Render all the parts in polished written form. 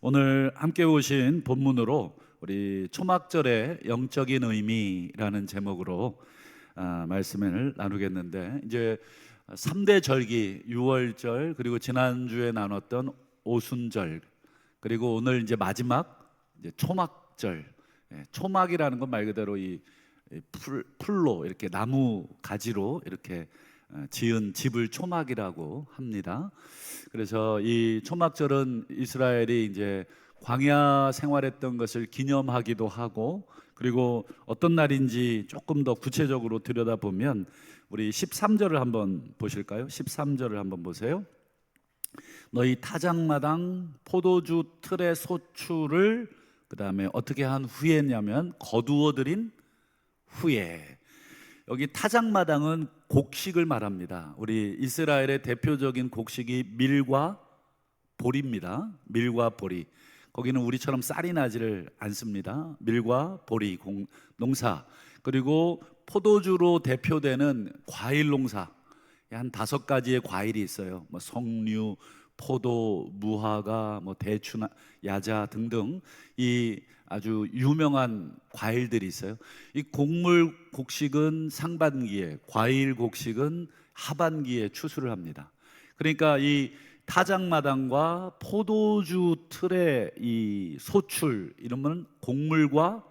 오늘 함께 오신 본문으로 우리 초막절의 영적인 의미라는 제목으로 말씀을 나누겠는데, 이제 3대 절기, 유월절, 그리고 지난주에 나눴던 오순절, 그리고 오늘 이제 마지막 이제 초막절. 초막이라는 건 말 그대로 이 풀로 이렇게 나무 가지로 이렇게 지은 집을 초막이라고 합니다. 그래서 이 초막절은 이스라엘이 이제 광야 생활했던 것을 기념하기도 하고, 그리고 어떤 날인지 조금 더 구체적으로 들여다보면 우리 13절을 한번 보실까요? 13절을 한번 보세요. 너희 타작마당 포도주 틀의 소출을 그 다음에 어떻게 한 후에냐면 거두어 들인 후에. 여기 타작마당은 곡식을 말합니다. 우리 이스라엘의 대표적인 곡식이 밀과 보리입니다. 밀과 보리. 거기는 우리처럼 쌀이 나지를 않습니다. 밀과 보리 농사, 그리고 포도주로 대표되는 과일 농사, 한 5가지의 과일이 있어요. 뭐 석류, 포도, 무화과, 뭐 대추, 야자 등등 이 아주 유명한 과일들이 있어요. 이 곡물 곡식은 상반기에, 과일 곡식은 하반기에 추수를 합니다. 그러니까 이 타작마당과 포도주 틀의 이 소출, 이러면 곡물과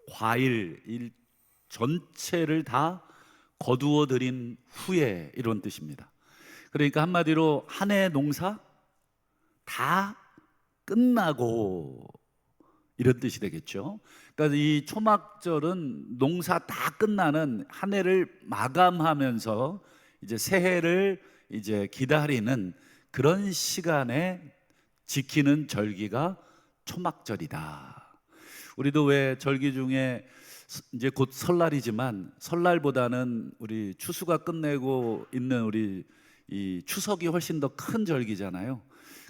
과일 이 전체를 다 거두어 들인 후에, 이런 뜻입니다. 그러니까 한마디로 한 해 농사 다 끝나고, 이런 뜻이 되겠죠. 그러니까 이 초막절은 농사 다 끝나는 한 해를 마감하면서 이제 새해를 이제 기다리는 그런 시간에 지키는 절기가 초막절이다. 우리도 왜 절기 중에 이제 곧 설날이지만 설날보다는 우리 추수가 끝내고 있는 우리 이 추석이 훨씬 더 큰 절기잖아요.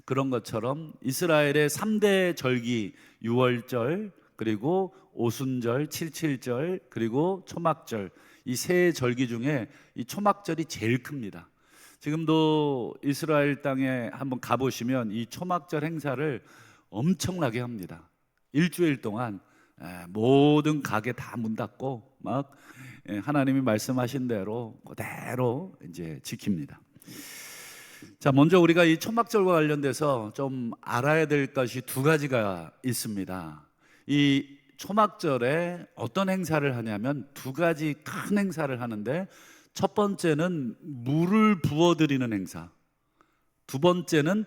그런 것처럼 이스라엘의 3대 절기, 유월절, 그리고 오순절, 칠칠절, 그리고 초막절, 이 세 절기 중에 이 초막절이 제일 큽니다. 지금도 이스라엘 땅에 한번 가보시면 이 초막절 행사를 엄청나게 합니다. 일주일 동안 모든 가게 다 문 닫고 막 하나님이 말씀하신 대로 그대로 이제 지킵니다. 자, 먼저 우리가 이 초막절과 관련돼서 좀 알아야 될 것이 2가지가 있습니다. 이 초막절에 어떤 행사를 하냐면 2가지 큰 행사를 하는데, 첫 번째는 물을 부어드리는 행사, 2번째는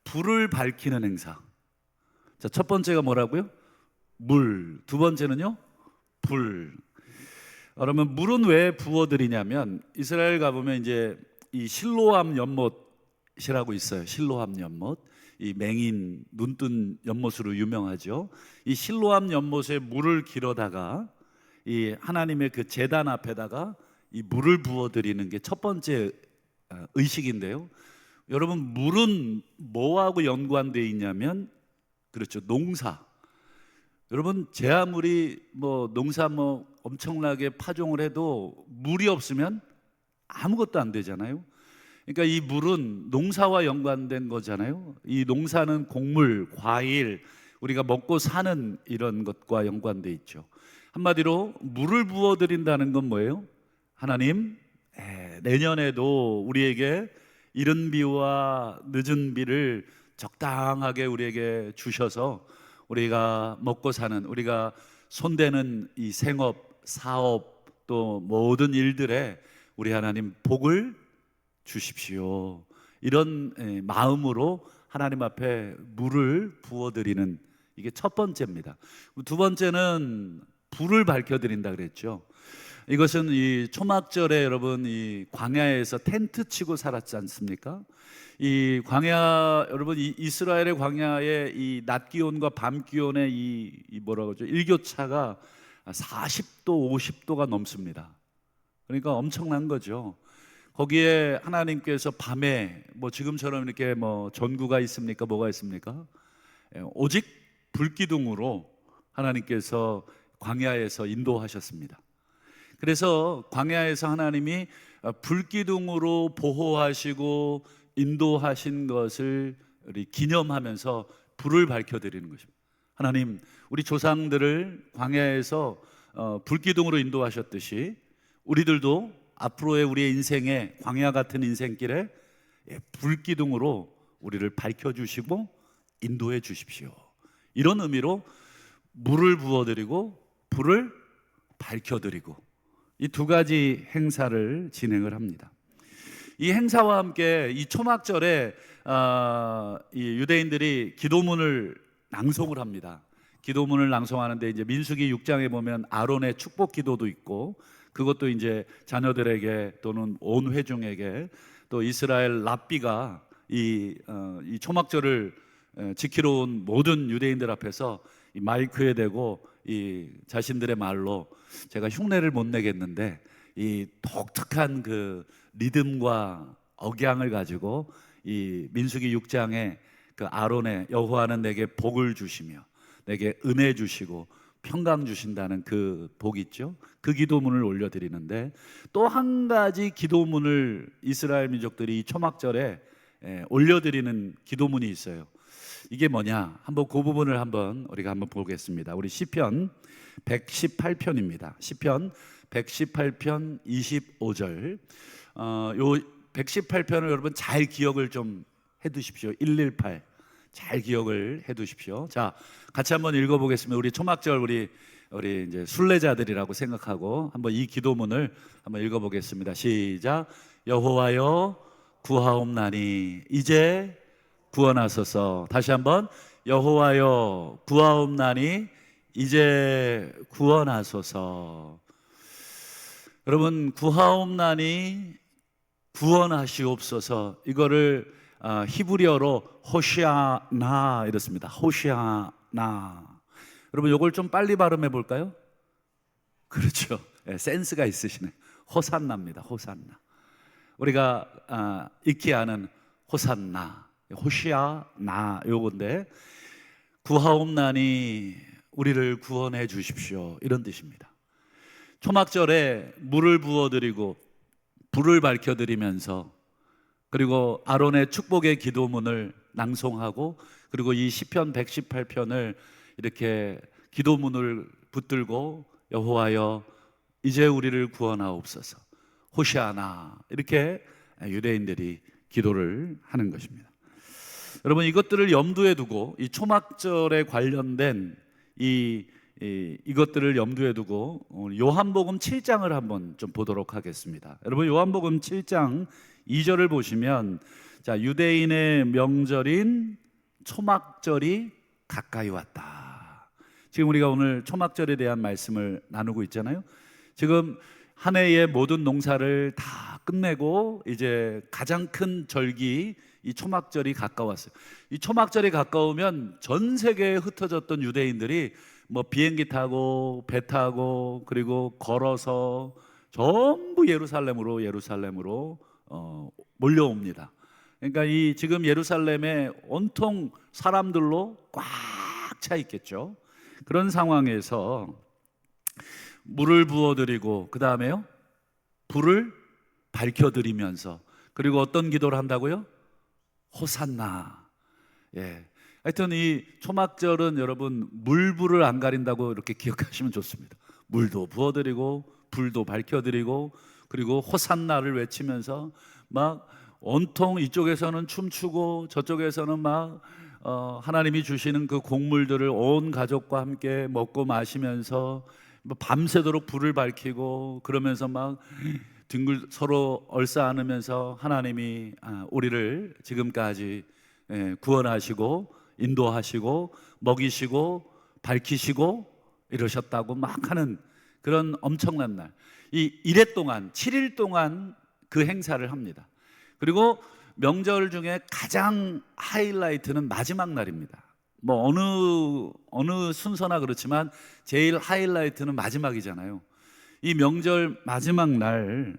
불을 밝히는 행사. 자, 첫 번째가 뭐라고요? 물. 2번째는요? 불. 그러면 물은 왜 부어드리냐면, 이스라엘 가보면 이제 이 실로암 연못이라고 있어요. 실로암 연못. 이 맹인 눈뜬 연못으로 유명하죠. 이 실로암 연못에 물을 길어다가 이 하나님의 그 제단 앞에다가 이 물을 부어드리는 게 첫 번째 의식인데요. 여러분, 물은 뭐하고 연관되어 있냐면, 그렇죠, 농사. 여러분, 제 아무리 뭐 농사 뭐 엄청나게 파종을 해도 물이 없으면 아무것도 안 되잖아요. 그러니까 이 물은 농사와 연관된 거잖아요. 이 농사는 곡물, 과일, 우리가 먹고 사는 이런 것과 연관돼 있죠. 한마디로 물을 부어드린다는 건 뭐예요? 하나님, 내년에도 우리에게 이른 비와 늦은 비를 적당하게 우리에게 주셔서 우리가 먹고 사는, 우리가 손대는 이 생업, 사업, 또 모든 일들에 우리 하나님 복을 주십시오. 이런 마음으로 하나님 앞에 물을 부어드리는, 이게 첫 번째입니다. 2번째는 불을 밝혀드린다 그랬죠. 이것은 이 초막절에 여러분 이 광야에서 텐트 치고 살았지 않습니까? 이 광야, 여러분 이 이스라엘의 광야의 이 낮 기온과 밤 기온의 이 뭐라고 하죠? 일교차가 40도, 50도가 넘습니다. 그러니까 엄청난 거죠. 거기에 하나님께서 밤에 뭐 지금처럼 이렇게 뭐 전구가 있습니까? 뭐가 있습니까? 오직 불기둥으로 하나님께서 광야에서 인도하셨습니다. 그래서 광야에서 하나님이 불기둥으로 보호하시고 인도하신 것을 우리 기념하면서 불을 밝혀드리는 것입니다. 하나님, 우리 조상들을 광야에서 불기둥으로 인도하셨듯이 우리들도 앞으로의 우리의 인생에 광야 같은 인생길에 불기둥으로 우리를 밝혀주시고 인도해 주십시오. 이런 의미로 물을 부어드리고 불을 밝혀드리고 이 두 가지 행사를 진행을 합니다. 이 행사와 함께 이 초막절에 이 유대인들이 기도문을 낭송을 합니다. 기도문을 낭송하는데 이제 민수기 6장에 보면 아론의 축복 기도도 있고, 그것도 이제 자녀들에게 또는 온 회중에게, 또 이스라엘 랍비가 이 초막절을 지키러 온 모든 유대인들 앞에서 이 마이크에 대고 이 자신들의 말로, 제가 흉내를 못 내겠는데 이 독특한 그 리듬과 억양을 가지고 이 민수기 6장에 그 아론의 여호와는 내게 복을 주시며 내게 은혜 주시고 평강 주신다는 그 복 있죠. 그 기도문을 올려드리는데, 또 한 가지 기도문을 이스라엘 민족들이 이 초막절에 올려드리는 기도문이 있어요. 이게 뭐냐? 한번 그 부분을 우리가 한번 보겠습니다. 우리 시편 118편입니다. 시편 118편 25절. 요 118편을 여러분 잘 기억을 좀 해두십시오. 118 잘 기억을 해두십시오. 자, 같이 한번 읽어보겠습니다. 우리 초막절 우리 이제 순례자들이라고 생각하고 한번 이 기도문을 한번 읽어보겠습니다. 시작. 여호와여 구하옵나니 이제 구원하소서. 다시 한번. 여호와여 구하옵나니 이제 구원하소서. 여러분, 구하옵나니 구원하시옵소서, 이거를 히브리어로 호시아나 이렇습니다. 호시아나. 여러분, 이걸 좀 빨리 발음해 볼까요? 그렇죠. 센스가 있으시네. 호산나입니다. 호산나. 우리가 익히 아는 호산나, 호시아나 요건데, 구하옵나니 우리를 구원해 주십시오, 이런 뜻입니다. 초막절에 물을 부어드리고 불을 밝혀드리면서, 그리고 아론의 축복의 기도문을 낭송하고, 그리고 이 시편 118편을 이렇게 기도문을 붙들고 여호와여 이제 우리를 구원하옵소서, 호시아나, 이렇게 유대인들이 기도를 하는 것입니다. 여러분, 이것들을 염두에 두고 이 초막절에 관련된 이것들을 염두에 두고 요한복음 7장을 한번 좀 보도록 하겠습니다. 여러분, 요한복음 7장 2절을 보시면, 자, 유대인의 명절인 초막절이 가까이 왔다. 지금 우리가 오늘 초막절에 대한 말씀을 나누고 있잖아요. 지금 한 해의 모든 농사를 다 끝내고 이제 가장 큰 절기 이 초막절이 가까웠어요. 이 초막절이 가까우면 전 세계에 흩어졌던 유대인들이 뭐 비행기 타고 배 타고 그리고 걸어서 전부 예루살렘으로 몰려옵니다. 그러니까 이 지금 예루살렘에 온통 사람들로 꽉 차 있겠죠. 그런 상황에서 물을 부어드리고 그 다음에요 불을 밝혀드리면서, 그리고 어떤 기도를 한다고요? 호산나. 하여튼 이 초막절은 여러분 물불을 안 가린다고 이렇게 기억하시면 좋습니다. 물도 부어드리고 불도 밝혀드리고, 그리고 호산나를 외치면서 막 온통 이쪽에서는 춤추고 저쪽에서는 막 하나님이 주시는 그 곡물들을 온 가족과 함께 먹고 마시면서 밤새도록 불을 밝히고, 그러면서 막 뒹굴 서로 얼싸 안으면서 하나님이 우리를 지금까지 구원하시고 인도하시고 먹이시고 밝히시고 이러셨다고 막 하는 그런 엄청난 날, 이 일회 동안 7일 동안 그 행사를 합니다. 그리고 명절 중에 가장 하이라이트는 마지막 날입니다. 뭐 어느 순서나 그렇지만 제일 하이라이트는 마지막이잖아요. 이 명절 마지막 날,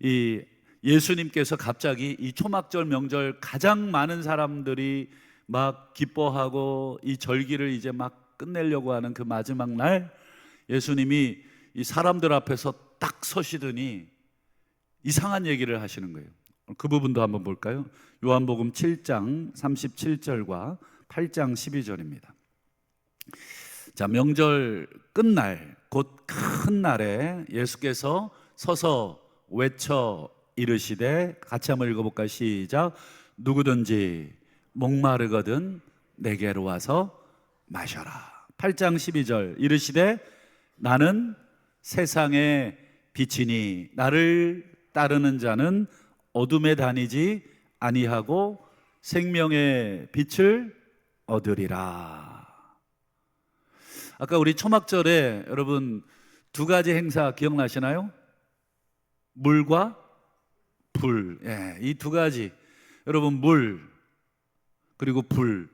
이 예수님께서 갑자기 이 초막절 명절 가장 많은 사람들이 막 기뻐하고 이 절기를 이제 막 끝내려고 하는 그 마지막 날, 예수님이 이 사람들 앞에서 딱 서시더니 이상한 얘기를 하시는 거예요. 그 부분도 한번 볼까요? 요한복음 7장 37절과 8장 12절입니다. 자, 명절 끝날 곧 큰 날에 예수께서 서서 외쳐 이르시되, 같이 한번 읽어볼까요? 시작. 누구든지 목마르거든 내게로 와서 마셔라. 8장 12절 이르시되 나는 세상의 빛이니 나를 따르는 자는 어둠에 다니지 아니하고 생명의 빛을 얻으리라. 아까 우리 초막절에 여러분 두 가지 행사 기억나시나요? 물과 불. 이 두 가지, 여러분 물 그리고 불,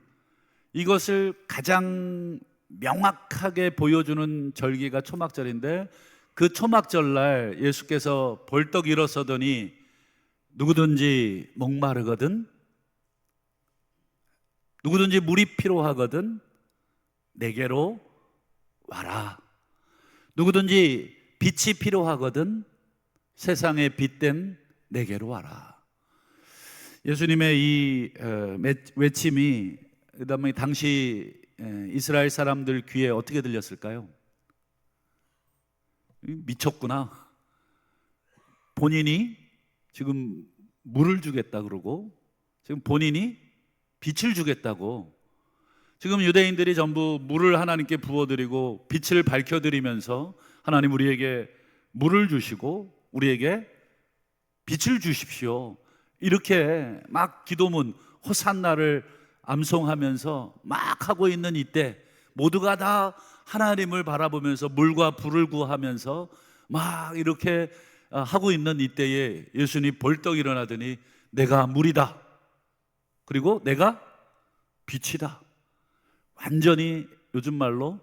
이것을 가장 명확하게 보여주는 절기가 초막절인데, 그 초막절날 예수께서 벌떡 일어서더니 누구든지 목마르거든, 누구든지 물이 필요하거든 내게로 와라. 누구든지 빛이 필요하거든 세상의 빛된 내게로 와라. 예수님의 이 외침이 그다음에 당시 이스라엘 사람들 귀에 어떻게 들렸을까요? 미쳤구나. 본인이 지금 물을 주겠다 그러고, 지금 본인이 빛을 주겠다고, 지금 유대인들이 전부 물을 하나님께 부어드리고 빛을 밝혀드리면서 하나님 우리에게 물을 주시고 우리에게 빛을 주십시오, 이렇게 막 기도문 호산나를 암송하면서 막 하고 있는 이때, 모두가 다 하나님을 바라보면서 물과 불을 구하면서 막 이렇게 하고 있는 이때에 예수님이 벌떡 일어나더니 내가 물이다, 그리고 내가 빛이다. 완전히 요즘 말로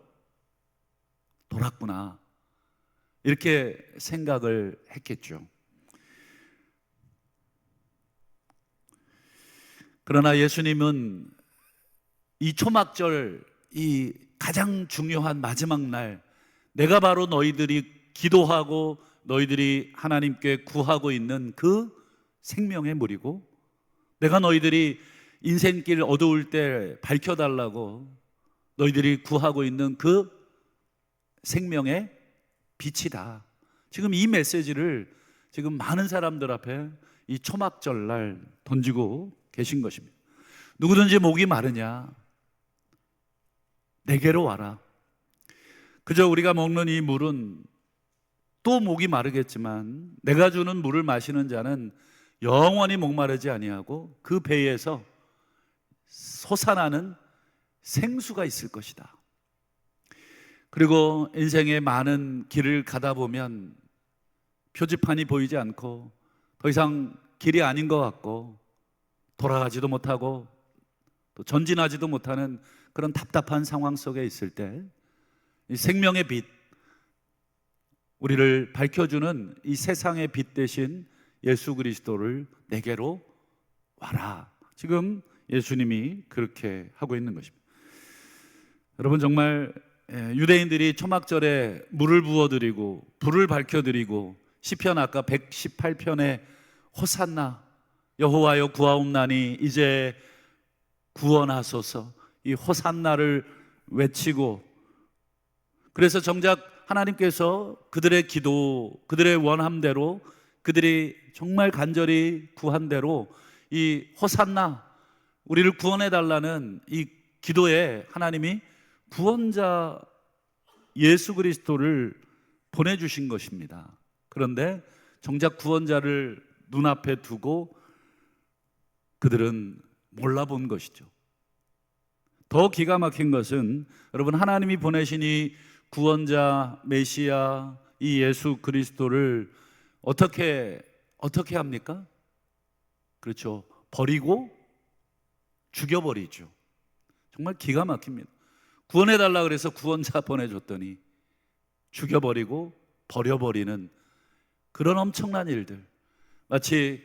돌았구나, 이렇게 생각을 했겠죠. 그러나 예수님은 이 초막절, 이 가장 중요한 마지막 날, 내가 바로 너희들이 기도하고 너희들이 하나님께 구하고 있는 그 생명의 물이고, 내가 너희들이 인생길 어두울 때 밝혀달라고 너희들이 구하고 있는 그 생명의 빛이다. 지금 이 메시지를 지금 많은 사람들 앞에 이 초막절 날 던지고 계신 것입니다. 누구든지 목이 마르냐 내게로 와라. 그저 우리가 먹는 이 물은 또 목이 마르겠지만 내가 주는 물을 마시는 자는 영원히 목마르지 아니하고 그 배에서 솟아나는 생수가 있을 것이다. 그리고 인생의 많은 길을 가다 보면 표지판이 보이지 않고 더 이상 길이 아닌 것 같고 돌아가지도 못하고 또 전진하지도 못하는 그런 답답한 상황 속에 있을 때, 이 생명의 빛, 우리를 밝혀주는 이 세상의 빛 대신 예수 그리스도를 내게로 와라. 지금 예수님이 그렇게 하고 있는 것입니다. 여러분, 정말 유대인들이 초막절에 물을 부어드리고 불을 밝혀드리고, 시편 아까 118편에 호산나 여호와여 구하옵나니 이제 구원하소서, 이 호산나를 외치고, 그래서 정작 하나님께서 그들의 기도, 그들의 원함대로, 그들이 정말 간절히 구한 대로 이 호산나, 우리를 구원해 달라는 이 기도에 하나님이 구원자 예수 그리스도를 보내주신 것입니다. 그런데 정작 구원자를 눈앞에 두고 그들은 몰라본 것이죠. 더 기가 막힌 것은, 여러분, 하나님이 보내신 이 구원자 메시아 이 예수 그리스도를 어떻게 합니까? 그렇죠. 버리고 죽여버리죠. 정말 기가 막힙니다. 구원해달라 그래서 구원자 보내줬더니 죽여버리고 버려버리는 그런 엄청난 일들. 마치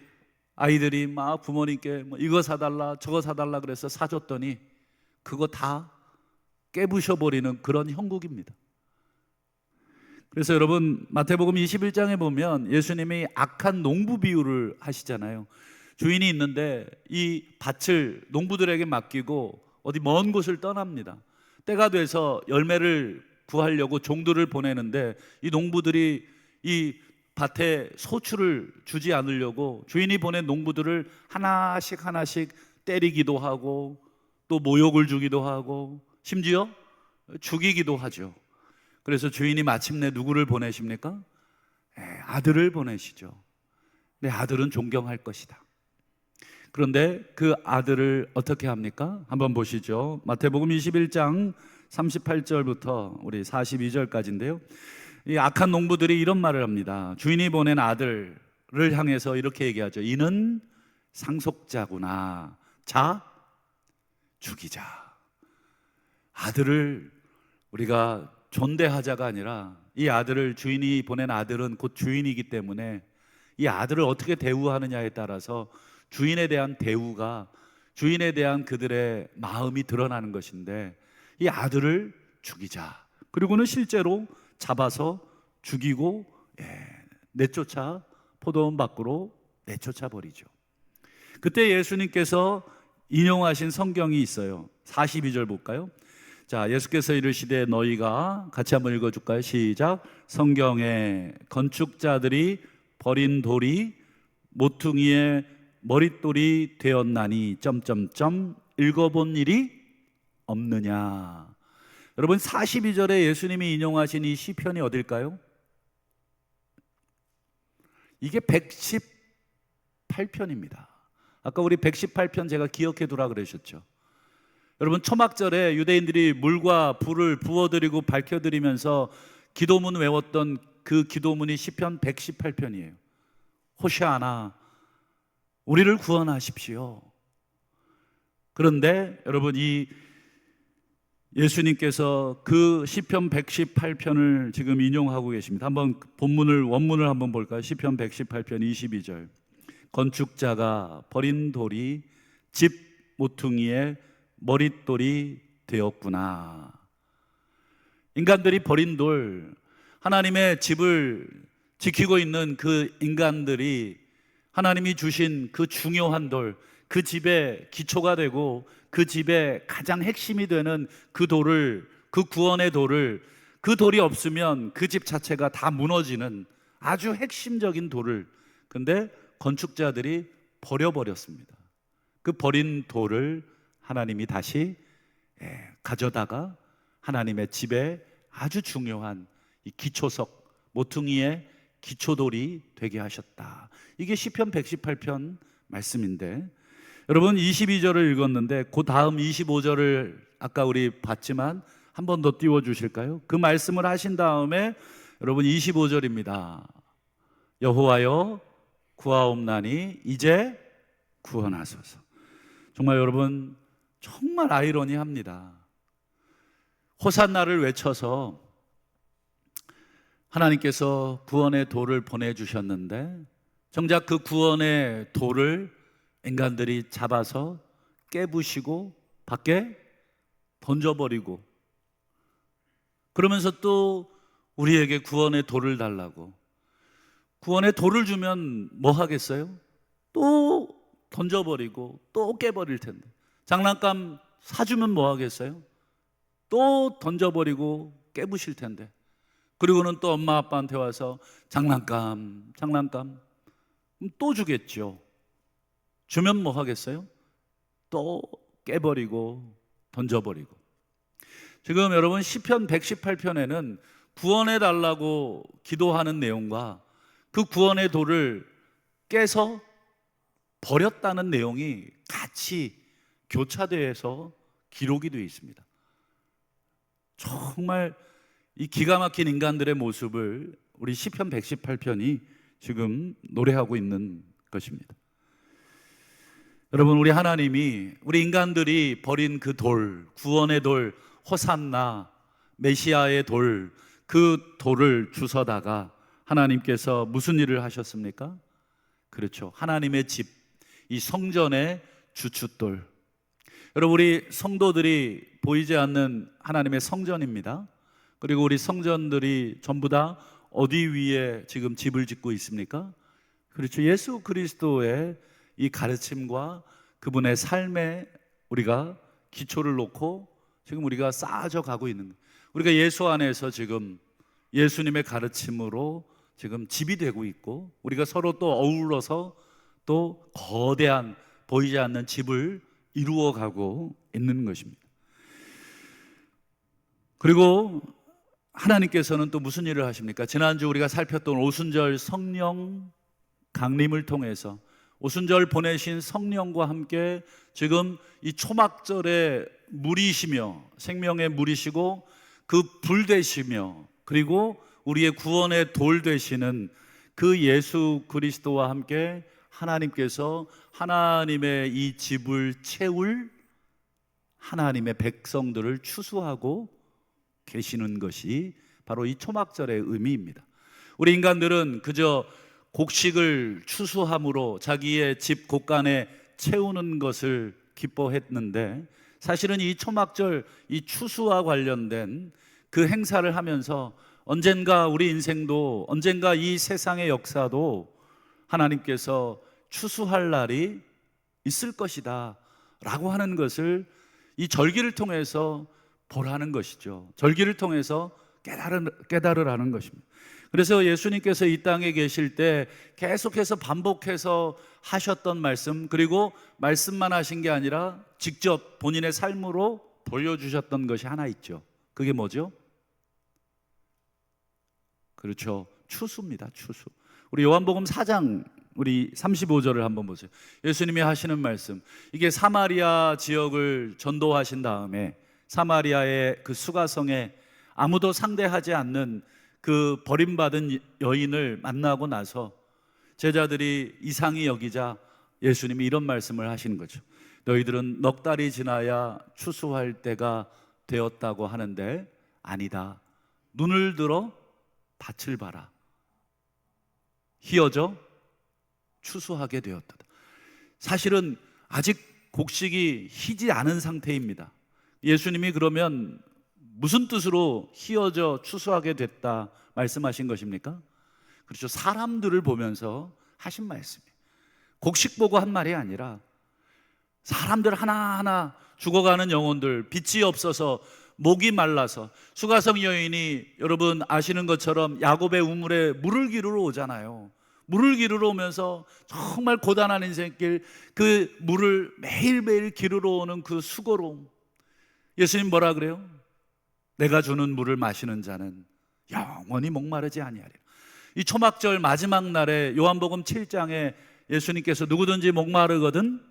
아이들이 막 부모님께 뭐 이거 사달라 저거 사달라 그래서 사줬더니 그거 다 깨부셔버리는 그런 형국입니다. 그래서 여러분, 마태복음 21장에 보면 예수님이 악한 농부 비유를 하시잖아요. 주인이 있는데 이 밭을 농부들에게 맡기고 어디 먼 곳을 떠납니다. 때가 돼서 열매를 구하려고 종들을 보내는데 이 농부들이 이 밭에 소출을 주지 않으려고 주인이 보낸 농부들을 하나씩 하나씩 때리기도 하고 또 모욕을 주기도 하고 심지어 죽이기도 하죠. 그래서 주인이 마침내 누구를 보내십니까? 아들을 보내시죠. 내 아들은 존경할 것이다. 그런데 그 아들을 어떻게 합니까? 한번 보시죠. 마태복음 21장 38절부터 우리 42절까지인데요. 이 악한 농부들이 이런 말을 합니다. 주인이 보낸 아들을 향해서 이렇게 얘기하죠. 이는 상속자구나. 자, 죽이자. 아들을 우리가 존대하자가 아니라 이 아들을, 주인이 보낸 아들은 곧 주인이기 때문에 이 아들을 어떻게 대우하느냐에 따라서 주인에 대한 대우가, 주인에 대한 그들의 마음이 드러나는 것인데, 이 아들을 죽이자. 그리고는 실제로 잡아서 죽이고 내쫓아 포도원 밖으로 내쫓아 버리죠. 그때 예수님께서 인용하신 성경이 있어요. 42절 볼까요? 자, 예수께서 이르시되, 너희가 같이 한번 읽어줄까요? 시작. 성경에 건축자들이 버린 돌이 모퉁이의 머릿돌이 되었나니 점점점 읽어본 일이 없느냐. 여러분, 42절에 예수님이 인용하신 이 시편이 어딜까요? 이게 118편입니다. 아까 우리 118편 제가 기억해 두라 그러셨죠. 여러분, 초막절에 유대인들이 물과 불을 부어드리고 밝혀드리면서 기도문 외웠던 그 기도문이 시편 118편이에요. 호시아나, 우리를 구원하십시오. 그런데 여러분, 이 예수님께서 그 시편 118편을 지금 인용하고 계십니다. 한번 본문을, 원문을 한번 볼까요? 시편 118편 22절. 건축자가 버린 돌이 집 모퉁이에 머릿돌이 되었구나. 인간들이 버린 돌, 하나님의 집을 지키고 있는 그 인간들이 하나님이 주신 그 중요한 돌, 그 집의 기초가 되고 그 집의 가장 핵심이 되는 그 돌을, 그 구원의 돌을, 그 돌이 없으면 그 집 자체가 다 무너지는 아주 핵심적인 돌을, 근데 건축자들이 버려버렸습니다. 그 버린 돌을 하나님이 다시 가져다가 하나님의 집에 아주 중요한 이 기초석, 모퉁이의 기초돌이 되게 하셨다. 이게 시편 118편 말씀인데, 여러분 22절을 읽었는데 그 다음 25절을 아까 우리 봤지만 한 번 더 띄워주실까요? 그 말씀을 하신 다음에 여러분 25절입니다. 여호와여 구하옵나니 이제 구원하소서. 정말 여러분, 정말 아이러니합니다. 호산나를 외쳐서 하나님께서 구원의 돌을 보내주셨는데 정작 그 구원의 돌을 인간들이 잡아서 깨부시고 밖에 던져버리고, 그러면서 또 우리에게 구원의 돌을 달라고. 구원의 돌을 주면 뭐 하겠어요? 또 던져버리고 또 깨버릴 텐데. 장난감 사주면 뭐 하겠어요? 또 던져버리고 깨부실 텐데. 그리고는 또 엄마 아빠한테 와서 장난감 또 주겠죠. 주면 뭐 하겠어요? 또 깨버리고 던져버리고. 지금 여러분 시편 118편에는 구원해 달라고 기도하는 내용과 그 구원의 돌을 깨서 버렸다는 내용이 같이 교차돼서 기록이 되어 있습니다. 정말 이 기가 막힌 인간들의 모습을 우리 시편 118편이 지금 노래하고 있는 것입니다. 여러분, 우리 하나님이 우리 인간들이 버린 그 돌, 구원의 돌, 호산나, 메시아의 돌, 그 돌을 주워다가 하나님께서 무슨 일을 하셨습니까? 그렇죠, 하나님의 집, 이 성전의 주춧돌. 여러분, 우리 성도들이 보이지 않는 하나님의 성전입니다. 그리고 우리 성전들이 전부 다 어디 위에 지금 집을 짓고 있습니까? 그렇죠, 예수 그리스도의 이 가르침과 그분의 삶에 우리가 기초를 놓고 지금 우리가 쌓아져 가고 있는 거예요. 우리가 예수 안에서 지금 예수님의 가르침으로 지금 집이 되고 있고, 우리가 서로 또 어우러서 또 거대한 보이지 않는 집을 이루어 가고 있는 것입니다. 그리고 하나님께서는 또 무슨 일을 하십니까? 지난주 우리가 살폈던 오순절 성령 강림을 통해서 오순절 보내신 성령과 함께 지금 이 초막절의 물이시며 생명의 물이시고 그 불 되시며 그리고 우리의 구원의 돌 되시는 그 예수 그리스도와 함께 하나님께서 하나님의 이 집을 채울 하나님의 백성들을 추수하고 계시는 것이 바로 이 초막절의 의미입니다. 우리 인간들은 그저 곡식을 추수함으로 자기의 집 곳간에 채우는 것을 기뻐했는데, 사실은 이 초막절, 이 추수와 관련된 그 행사를 하면서 언젠가 우리 인생도, 언젠가 이 세상의 역사도 하나님께서 추수할 날이 있을 것이다 라고 하는 것을 이 절기를 통해서 보라는 것이죠. 절기를 통해서 깨달으라는 것입니다. 그래서 예수님께서 이 땅에 계실 때 계속해서 반복해서 하셨던 말씀, 그리고 말씀만 하신 게 아니라 직접 본인의 삶으로 보여주셨던 것이 하나 있죠. 그게 뭐죠? 그렇죠, 추수입니다. 추수. 우리 요한복음 4장 우리 35절을 한번 보세요. 예수님이 하시는 말씀, 이게 사마리아 지역을 전도하신 다음에 사마리아의 그 수가성에 아무도 상대하지 않는 그 버림받은 여인을 만나고 나서 제자들이 이상히 여기자 예수님이 이런 말씀을 하시는 거죠. 너희들은 넉 달이 지나야 추수할 때가 되었다고 하는데 아니다. 눈을 들어 밭을 봐라. 희어져 추수하게 되었다. 사실은 아직 곡식이 희지 않은 상태입니다. 예수님이 그러면 무슨 뜻으로 희어져 추수하게 됐다 말씀하신 것입니까? 그렇죠, 사람들을 보면서 하신 말씀이에요. 곡식 보고 한 말이 아니라 사람들 하나하나 죽어가는 영혼들, 빛이 없어서 목이 말라서, 수가성 여인이 여러분 아시는 것처럼 야곱의 우물에 물을 기르러 오잖아요. 물을 기르러 오면서 정말 고단한 인생길, 그 물을 매일매일 기르러 오는 그 수고로움, 예수님 뭐라 그래요? 내가 주는 물을 마시는 자는 영원히 목마르지 아니하리라. 이 초막절 마지막 날에 요한복음 7장에 예수님께서 누구든지 목마르거든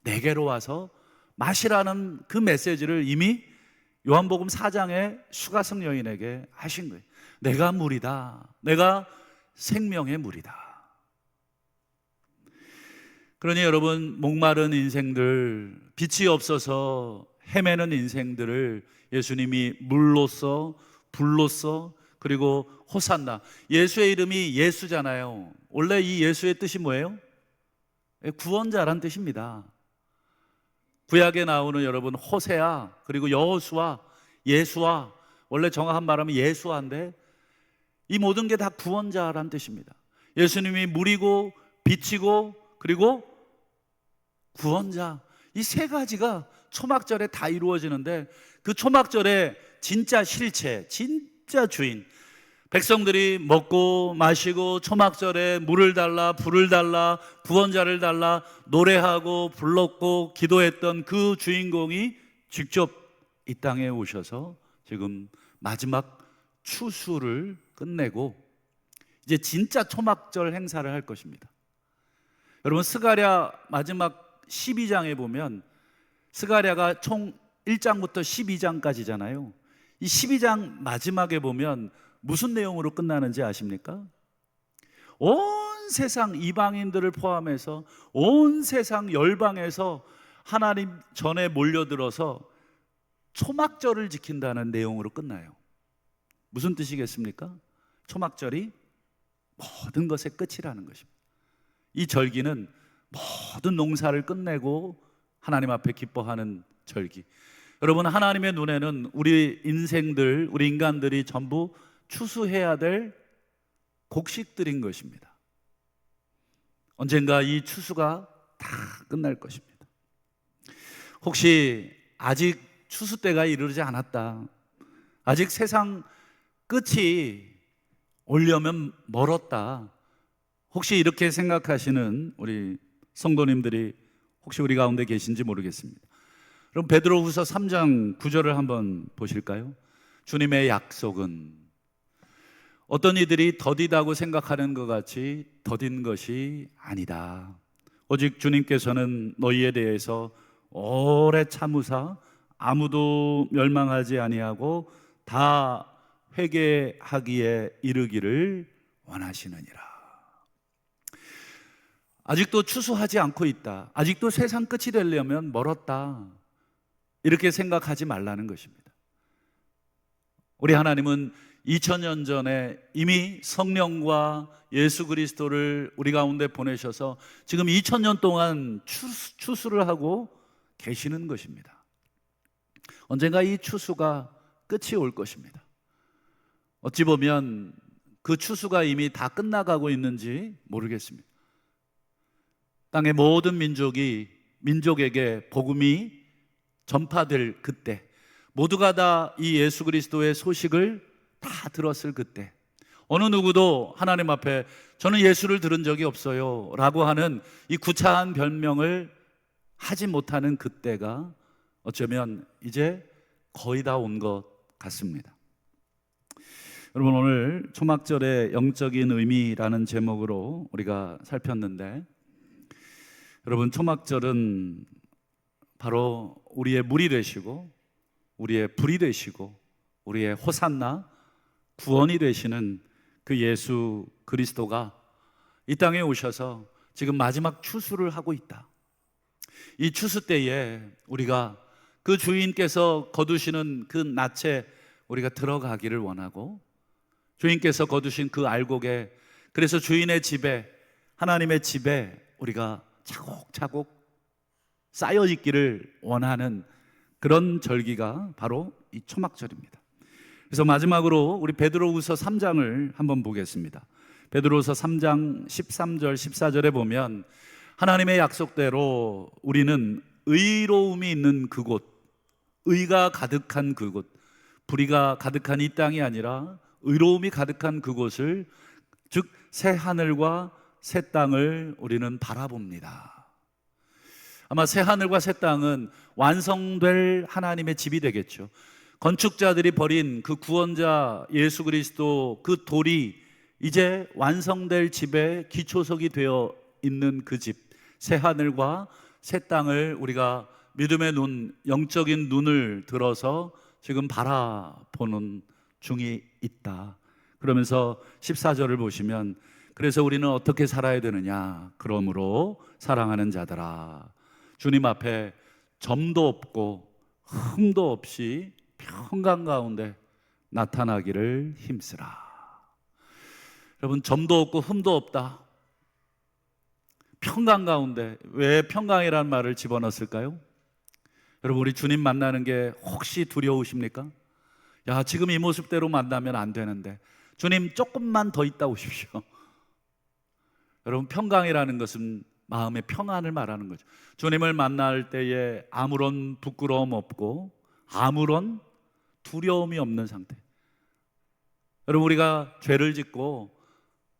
내게로 와서 마시라는 그 메시지를 이미 요한복음 4장에 수가성 여인에게 하신 거예요. 내가 물이다. 내가 생명의 물이다. 그러니 여러분, 목마른 인생들, 빛이 없어서 헤매는 인생들을 예수님이 물로써, 불로써, 그리고 호산나, 예수의 이름이 예수잖아요. 원래 이 예수의 뜻이 뭐예요? 구원자란 뜻입니다. 구약에 나오는 여러분 호세아, 그리고 여호수아, 예수아, 원래 정확한 말하면 예수아인데 이 모든 게 다 구원자란 뜻입니다. 예수님이 물이고 빛이고 그리고 구원자, 이 세 가지가 초막절에 다 이루어지는데, 그 초막절의 진짜 실체, 진짜 주인, 백성들이 먹고 마시고 초막절에 물을 달라, 불을 달라, 구원자를 달라 노래하고 불렀고 기도했던 그 주인공이 직접 이 땅에 오셔서 지금 마지막 추수를 끝내고 이제 진짜 초막절 행사를 할 것입니다. 여러분, 스가랴 마지막 12장에 보면 스가랴가 총 1장부터 12장까지잖아요. 이 12장 마지막에 보면 무슨 내용으로 끝나는지 아십니까? 온 세상 이방인들을 포함해서 온 세상 열방에서 하나님 전에 몰려들어서 초막절을 지킨다는 내용으로 끝나요. 무슨 뜻이겠습니까? 초막절이 모든 것의 끝이라는 것입니다. 이 절기는 모든 농사를 끝내고 하나님 앞에 기뻐하는 절기. 여러분, 하나님의 눈에는 우리 인생들, 우리 인간들이 전부 추수해야 될 곡식들인 것입니다. 언젠가 이 추수가 다 끝날 것입니다. 혹시 아직 추수 때가 이르지 않았다. 아직 세상 끝이 오려면 멀었다. 혹시 이렇게 생각하시는 우리 성도님들이 혹시 우리 가운데 계신지 모르겠습니다. 그럼 베드로후서 3장 9절을 한번 보실까요? 주님의 약속은 어떤 이들이 더디다고 생각하는 것 같이 더딘 것이 아니다. 오직 주님께서는 너희에 대해서 오래 참으사 아무도 멸망하지 아니하고 다 회개하기에 이르기를 원하시느니라. 아직도 추수하지 않고 있다. 아직도 세상 끝이 되려면 멀었다. 이렇게 생각하지 말라는 것입니다. 우리 하나님은 2000년 전에 이미 성령과 예수 그리스도를 우리 가운데 보내셔서 지금 2000년 동안 추수를 하고 계시는 것입니다. 언젠가 이 추수가 끝이 올 것입니다. 어찌 보면 그 추수가 이미 다 끝나가고 있는지 모르겠습니다. 땅의 모든 민족에게 복음이 전파될 그때, 모두가 다 이 예수 그리스도의 소식을 다 들었을 그때, 어느 누구도 하나님 앞에 저는 예수를 들은 적이 없어요 라고 하는 이 구차한 변명을 하지 못하는 그때가 어쩌면 이제 거의 다 온 것 같습니다. 여러분, 오늘 초막절의 영적인 의미라는 제목으로 우리가 살폈는데, 여러분, 초막절은 바로 우리의 물이 되시고 우리의 불이 되시고 우리의 호산나 구원이 되시는 그 예수 그리스도가 이 땅에 오셔서 지금 마지막 추수를 하고 있다. 이 추수 때에 우리가 그 주인께서 거두시는 그 낯에 우리가 들어가기를 원하고, 주인께서 거두신 그 알곡에, 그래서 주인의 집에, 하나님의 집에 우리가 차곡차곡 쌓여 있기를 원하는 그런 절기가 바로 이 초막절입니다. 그래서 마지막으로 우리 베드로후서 3장을 한번 보겠습니다. 베드로후서 3장 13절 14절에 보면 하나님의 약속대로 우리는 의로움이 있는 그곳, 의가 가득한 그곳, 불의가 가득한 이 땅이 아니라 의로움이 가득한 그곳을, 즉 새 하늘과 새 땅을 우리는 바라봅니다. 아마 새 하늘과 새 땅은 완성될 하나님의 집이 되겠죠. 건축자들이 버린 그 구원자 예수 그리스도 그 돌이 이제 완성될 집의 기초석이 되어 있는 그 집, 새 하늘과 새 땅을 우리가 믿음의 눈, 영적인 눈을 들어서 지금 바라보는 중이 있다. 그러면서 14절을 보시면, 그래서 우리는 어떻게 살아야 되느냐? 그러므로 사랑하는 자들아, 주님 앞에 점도 없고 흠도 없이 평강 가운데 나타나기를 힘쓰라. 여러분, 점도 없고 흠도 없다, 평강 가운데. 왜 평강이라는 말을 집어넣었을까요? 여러분, 우리 주님 만나는 게 혹시 두려우십니까? 야, 지금 이 모습대로 만나면 안 되는데 주님 조금만 더 있다 오십시오. 여러분, 평강이라는 것은 마음의 평안을 말하는 거죠. 주님을 만날 때에 아무런 부끄러움 없고 아무런 두려움이 없는 상태. 여러분, 우리가 죄를 짓고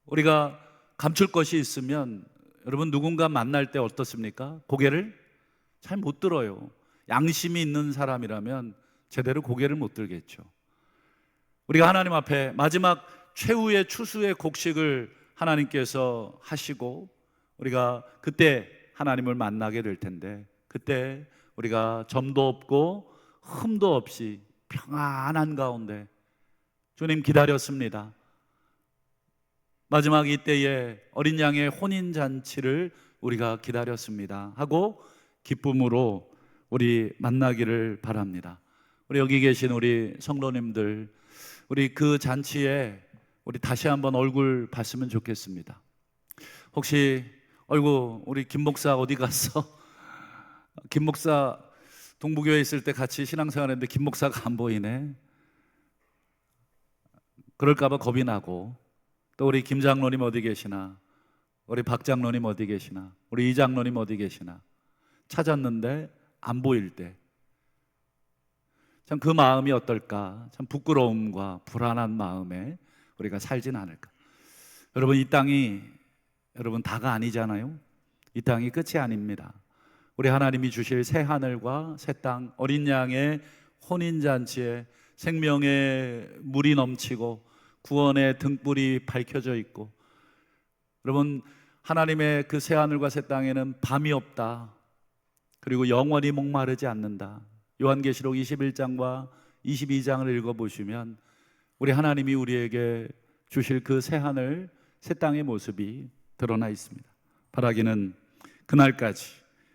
우리가 감출 것이 있으면 여러분, 누군가 만날 때 어떻습니까? 고개를 잘 못 들어요. 양심이 있는 사람이라면 제대로 고개를 못 들겠죠. 우리가 하나님 앞에 마지막 최후의 추수의 곡식을 하나님께서 하시고 우리가 그때 하나님을 만나게 될 텐데, 그때 우리가 점도 없고 흠도 없이 평안한 가운데 주님 기다렸습니다. 마지막 이때에 어린 양의 혼인잔치를 우리가 기다렸습니다 하고 기쁨으로 우리 만나기를 바랍니다. 우리 여기 계신 우리 성도님들, 우리 그 잔치에 우리 다시 한번 얼굴 봤으면 좋겠습니다. 혹시 어이구, 우리 김 목사 어디 갔어? 김 목사 동부교회 있을 때 같이 신앙생활했는데 김 목사가 안 보이네. 그럴까봐 겁이 나고, 또 우리 김 장로님 어디 계시나, 우리 박 장로님 어디 계시나, 우리 이 장로님 어디 계시나 찾았는데 안 보일 때, 참 그 마음이 어떨까? 참 부끄러움과 불안한 마음에 우리가 살진 않을까? 여러분, 이 땅이 여러분 다가 아니잖아요. 이 땅이 끝이 아닙니다. 우리 하나님이 주실 새 하늘과 새 땅, 어린 양의 혼인잔치에 생명의 물이 넘치고 구원의 등불이 밝혀져 있고, 여러분, 하나님의 그 새 하늘과 새 땅에는 밤이 없다. 그리고 영원히 목마르지 않는다. 요한계시록 21장과 22장을 읽어보시면 우리 하나님이 우리에게 주실 그 새 하늘, 새 땅의 모습이 드러나 있습니다. 바라기는 그날까지,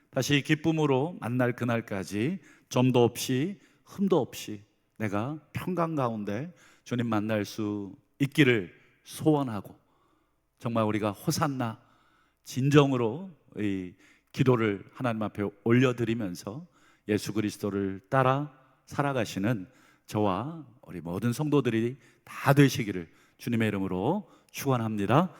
다시 기쁨으로 만날 그날까지 점도 없이 흠도 없이 내가 평강 가운데 주님 만날 수 있기를 소원하고, 정말 우리가 호산나 진정으로 이 기도를 하나님 앞에 올려드리면서 예수 그리스도를 따라 살아가시는 저와 우리 모든 성도들이 다 되시기를 주님의 이름으로 축원합니다.